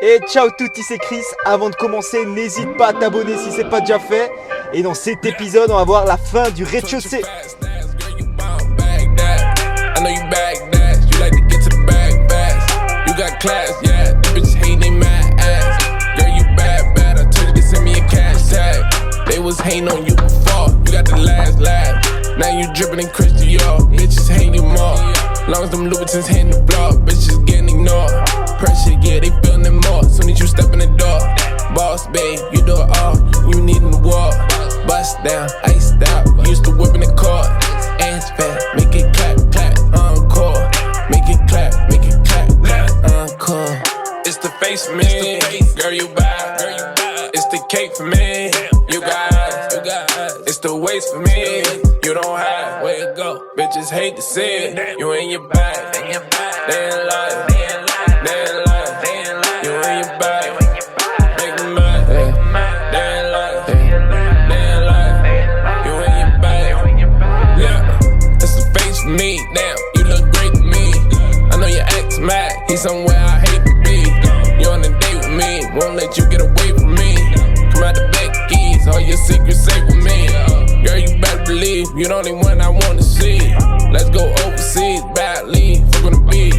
Et ciao tutti, c'est Chris. Avant de commencer, n'hésite pas à t'abonner si c'est pas déjà fait. Et dans cet épisode, on va voir la fin du rez-de-chaussée. Was hating on you before, you got the last laugh. Now you drippin' in Christian, bitches hate you more. Long as them Louboutins hitting the block, bitches getting ignored. Pressure, yeah, they feelin' it more. Soon as you step in the door, boss, babe, you do it all. You needin' the wall, bust down, iced out. Used to whip in the car, ass fat, make it clap, clap, encore. Make it clap, clap, encore. It's the face for me, girl, you bad. It's the cake for me, you got. It's the waist for me, you don't have where to go. Bitches hate to see it, you in your bag. They ain't lying, you in your bag. Make them mad, they ain't lying, you in your bag. Yeah, it's the face for me, damn, you look great to me. I know your ex mad, he's somewhere I hate to be. You on a date with me, won't let you get away from me. Come out the back keys, all your secrets safe with me. Girl, you better believe, you're the only one I wanna see. Let's go overseas, badly, fuck on the beach.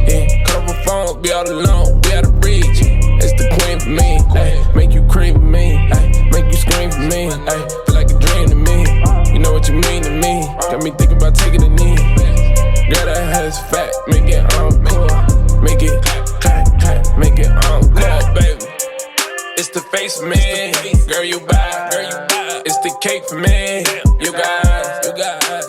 Yeah, cut off my phone, be all alone, we out of reach. It's the queen for me, ay, make you cream for me, ay, make you scream for me, ay, feel like a dream to me. You know what you mean to me, got me thinking about taking a knee. Girl, that head's fat, make it encore, make it clap, clap, make it encore, baby. It's the face for me, girl, you bad. It's the cake for me, you got.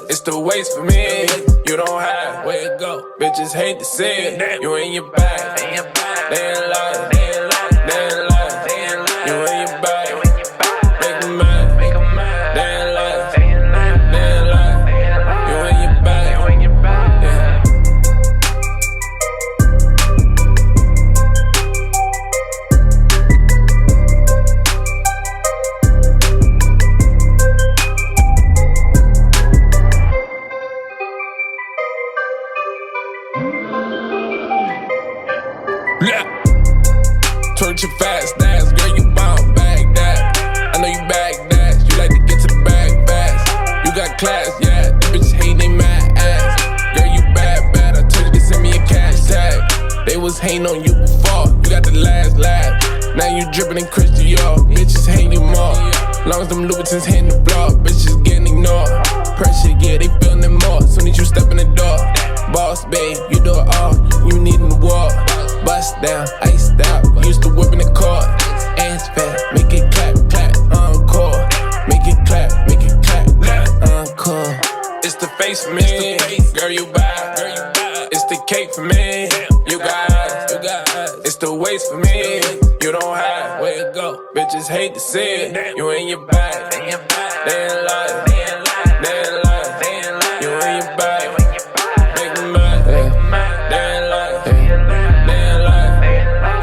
It's the waist for me, you don't have where to go. Bitches hate to see it, you in your bag. They ain't lying, you in your bag. Make them mad, they ain't lying, you in your bag. Yeah. Twerk your fast ass, girl, you bound bag that. I know you bag that, you like to get to the bag fast. You got class, yeah, the bitches hate they mad ass. Girl, you bad, I told you to send me a cash tag. They was hating on you before, you got the last laugh. Now you drippin' in Christian, bitches hate you more. Long as them Louboutins hitting the block, bitches getting ignored. Pressure, yeah, they feelin' it more. Soon as you step in the door, boss, babe, you do it all. You needin' the wall, bust down, iced out. Used to whip in the car, ass fat, make it clap, clap, encore. Make it clap, clap, encore. It's the face for me, girl, you bad. It's the cake for me, you got. It's the waist for me, you don't have where to go. Bitches hate to see it, you in your bag. They ain't lying, you in your bag. Make them mad, they ain't lying,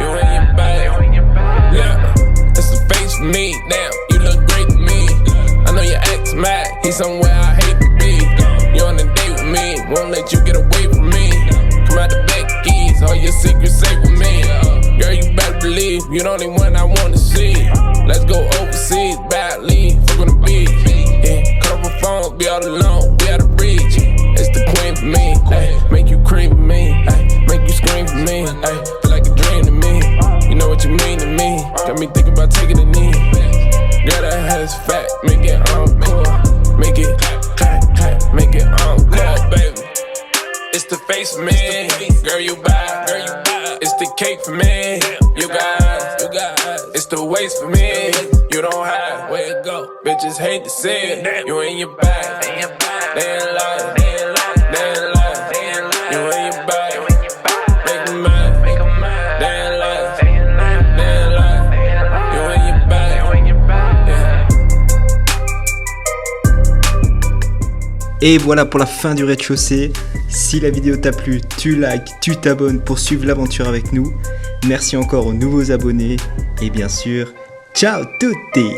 you in your bag. Yeah, it's the face for me, damn, you look great to me. I know your ex mad, he's somewhere I hate to be. You on a date with me, won't let you get away from me. Come out the back keys, all your secrets safe with me. Girl, you better believe, you're the only one I wanna see. Let's go overseas, badly, fuck on the beach. Yeah, cut off my phone, be all alone, we out of reach. It's the queen for me, ay, make you cream for me, ay, make you scream for me, ay, feel like a dream to me. You know what you mean to me, got me thinking about taking a knee. Girl, that head's fat, make it encore, make it clap, clap, make it encore, baby. It's the face for me, girl, you bad. It's the cake for me, you got. It's the waist for me, you don't have where to go. Bitches hate to see it, you in your bag. They ain't lying, you in your bag. Make them mad, they ain't lying, you in your bag. Yeah. Et voilà pour la fin du rez-de-chaussée. Si la vidéo t'a plu, tu likes, tu t'abonnes pour suivre l'aventure avec nous. Merci encore aux nouveaux abonnés. Et bien sûr, ciao tutti!